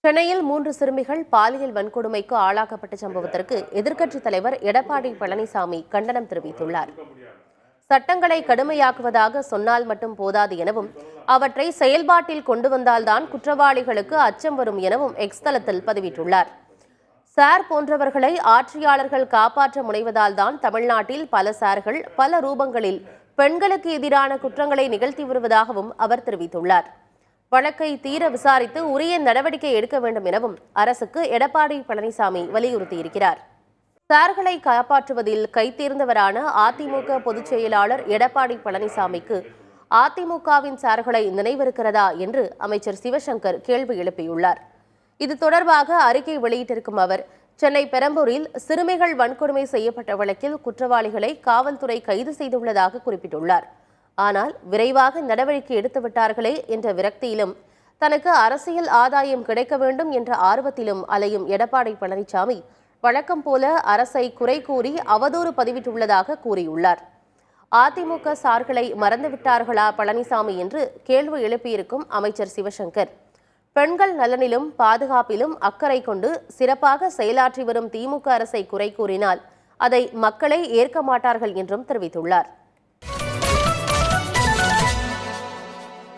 சென்னையில் 3 சிறுமிகள் பாலியல் வன்கொடுமைக்கு ஆளாக்கப்பட்ட சம்பவத்திற்கு எதிர்க்கட்சித் தலைவர் எடப்பாடி பழனிசாமி கண்டனம் தெரிவித்துள்ளார். சட்டங்களை கடுமையாக்குவதாக சொன்னால் மட்டும் போதாது எனவும், அவற்றை செயல்பாட்டில் கொண்டு வந்தால்தான் குற்றவாளிகளுக்கு அச்சம் வரும் எனவும் எக்ஸ் தளத்தில் பதிவிட்டுள்ளார். சார் போன்றவர்களை ஆட்சியாளர்கள் காப்பாற்ற முனைவதால் தான் தமிழ்நாட்டில் பல சார்கள் பல ரூபங்களில் பெண்களுக்கு எதிரான குற்றங்களை நிகழ்த்தி வருவதாகவும் அவர் தெரிவித்துள்ளார். வழக்கை தீர விசாரித்து உரிய நடவடிக்கை எடுக்க வேண்டும் எனவும் அரசுக்கு எடப்பாடி பழனிசாமி வலியுறுத்தியிருக்கிறார். சார்களை காப்பாற்றுவதில் கைதேர்ந்தவரான அதிமுக பொதுச் செயலாளர் எடப்பாடி பழனிசாமிக்கு அதிமுகவின் சார்களை நினைவிருக்கிறதா என்று அமைச்சர் சிவசங்கர் கேள்வி எழுப்பியுள்ளார். இது தொடர்பாக அறிக்கை வெளியிட்டிருக்கும் அவர், சென்னை பெரம்பூரில் சிறுமிகள் வன்கொடுமை செய்யப்பட்ட வழக்கில் குற்றவாளிகளை காவல்துறை கைது செய்துள்ளதாக குறிப்பிட்டுள்ளார். ஆனால் விரைவாக நடவடிக்கை எடுத்துவிட்டார்களே என்ற விரக்தியிலும், தனக்கு அரசியல் ஆதாயம் கிடைக்க வேண்டும் என்ற ஆர்வத்திலும் அலையும் எடப்பாடி பழனிசாமி வழக்கம் போல அரசை குறை கூறி அவதூறு பதிவிட்டுள்ளதாக கூறியுள்ளார். அதிமுக சார்களை மறந்துவிட்டார்களா பழனிசாமி என்று கேள்வி எழுப்பியிருக்கும் அமைச்சர் சிவசங்கர், பெண்கள் நலனிலும் பாதுகாப்பிலும் அக்கறை கொண்டு சிறப்பாக செயலாற்றி வரும் திமுக அரசை குறை கூறினால் அதை மக்களே ஏற்க மாட்டார்கள் என்றும் தெரிவித்துள்ளார்.